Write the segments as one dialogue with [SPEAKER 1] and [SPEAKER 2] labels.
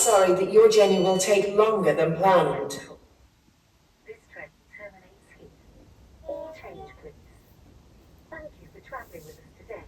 [SPEAKER 1] sorry that your journey will take longer than planned.
[SPEAKER 2] This train terminates here. All change, please. Thank you for travelling with us today.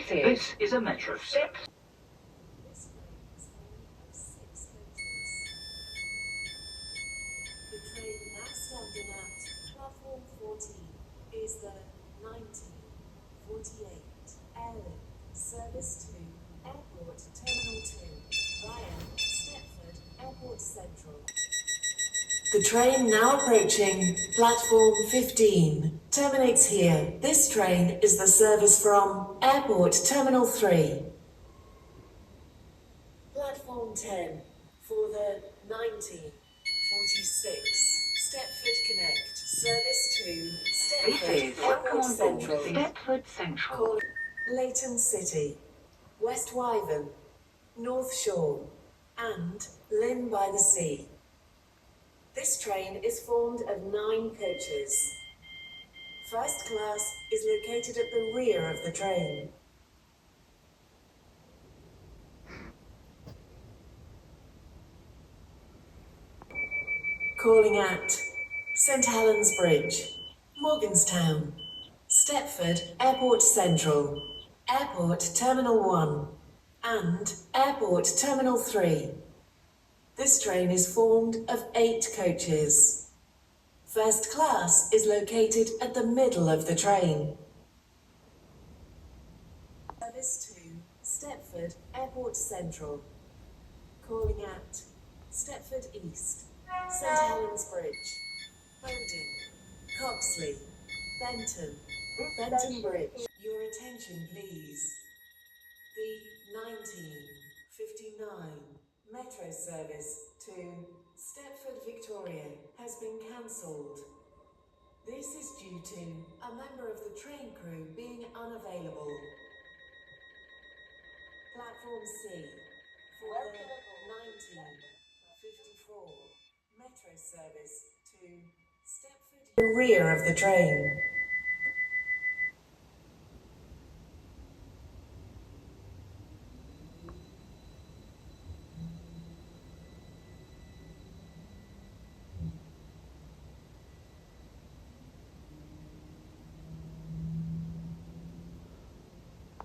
[SPEAKER 3] This is a metro step.
[SPEAKER 4] This train is full of 6 coaches. The train now standing at platform 14 is the 1948 Airlink service to Airport Terminal 2 via Stepford Airport Central. The train now approaching platform 15 terminates here. This train is the service from Airport Terminal 3. Platform 10 for the 1946 Stepford Connect service to
[SPEAKER 3] This
[SPEAKER 4] Stepford
[SPEAKER 3] is Welcome
[SPEAKER 4] Airport
[SPEAKER 3] on board
[SPEAKER 4] Central.
[SPEAKER 3] Stepford Central.
[SPEAKER 4] Call Leighton City, West Wyvern, North Shore, and Lynn by the Sea. This train is formed of 9 coaches. First class is located at the rear of the train. Calling at St Helens Bridge, Morganstown, Stepford Airport Central, Airport Terminal 1, and Airport Terminal 3. This train is formed of 8 coaches. First class is located at the middle of the train. Service to Stepford Airport Central. Calling at Stepford East, St Helens Bridge, Bowden, Coxley, Benton Bridge. Your attention please. The 1959 Metro service to Stepford Victoria has been cancelled. This is due to a member of the train crew being unavailable. Platform C for the 1954 Metro service to Stepford. The rear of the train.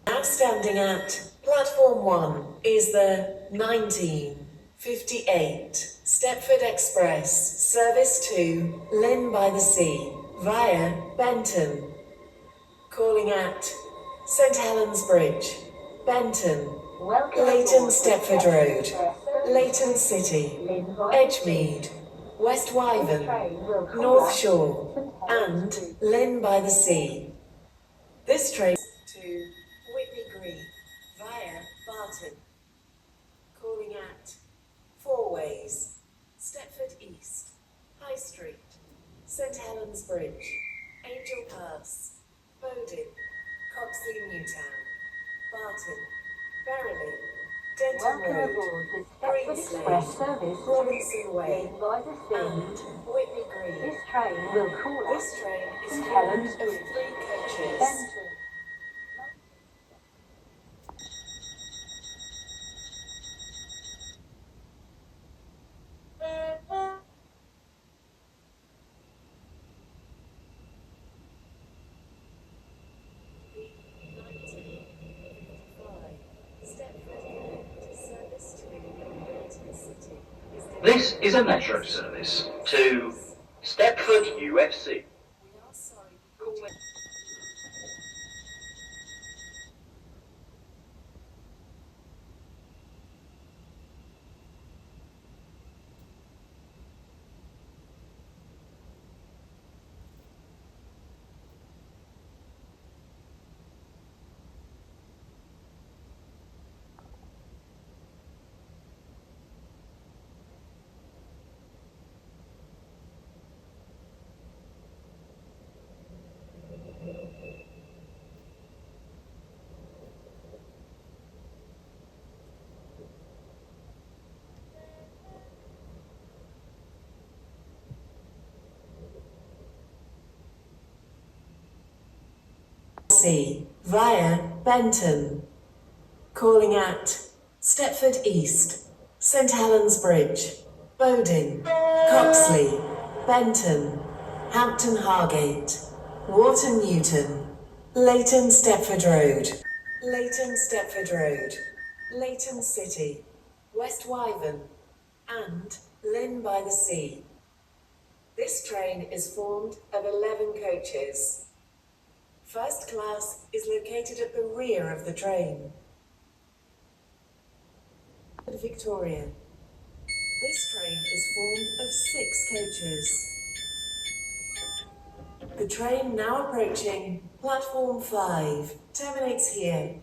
[SPEAKER 4] Now standing at platform 1 is the 1958 Stepford Express service to Lynn by the Sea via Benton. Calling at St Helens Bridge, Benton, Leighton Stepford Road, Leighton City, Edgemead, West Wyvern, North Shore, and Lynn by the Sea. This train to Whitney Green via Barton. Calling at Four Ways, Stepford East, High Street, St Helens Bridge, Angel Pass, Bowden, Coxley Newtown, Barton, Berrily, Denton
[SPEAKER 2] Welcome
[SPEAKER 4] Road,
[SPEAKER 2] aboard the Stepford
[SPEAKER 4] Greenslade,
[SPEAKER 2] Express service
[SPEAKER 4] Robinson Way,
[SPEAKER 2] Lynn by the Sea.
[SPEAKER 4] and Whitney Green.
[SPEAKER 2] This train will call at
[SPEAKER 4] This train is
[SPEAKER 2] St
[SPEAKER 4] formed
[SPEAKER 2] Helens
[SPEAKER 4] of
[SPEAKER 2] Bridge,
[SPEAKER 4] 3 coaches.
[SPEAKER 2] Benton.
[SPEAKER 3] This is a metro service to Stepford UFC.
[SPEAKER 4] sea via Benton. Calling at Stepford East, St Helens Bridge, Bowdon, Coxley, Benton, Hampton Hargate, Wharton Newton, Leighton Stepford Road, Leighton Stepford Road, Leighton City, West Wyvern, and Lynn by the Sea. This train is formed of 11 coaches. First class is located at the rear of the train. Victoria. This train is formed of 6 coaches. The train now approaching platform 5 terminates here.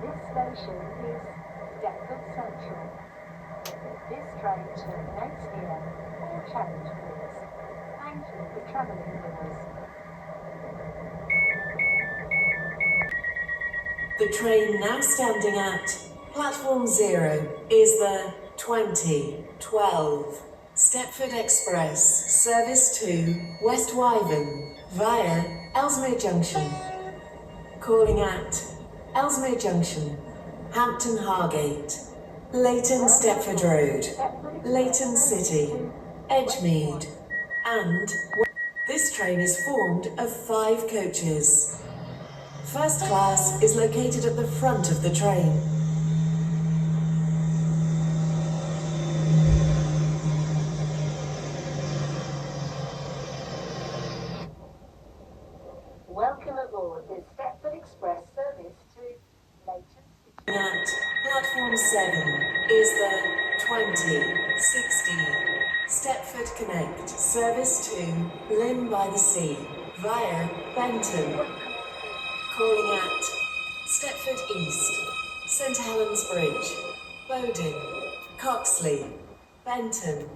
[SPEAKER 2] This station is Stepford Central. This train terminates here. All change, please. Thank you for travelling with us.
[SPEAKER 4] The train now standing at platform 0 is the 2012 Stepford Express service to West Wyvern via Ellesmere Junction. Calling at Ellesmere Junction, Hampton Hargate, Leighton Stepford Road, Leighton City, Edgemead, and this train is formed of 5 coaches. First class is located at the front of the train.
[SPEAKER 2] Welcome aboard this Stepford Express service to Leighton City.
[SPEAKER 4] At platform 7 is the 2016 Stepford Connect service to Lynn by the Sea via Benton. Calling at Stepford East, St Helens Bridge, Bowdon, Coxley, Benton,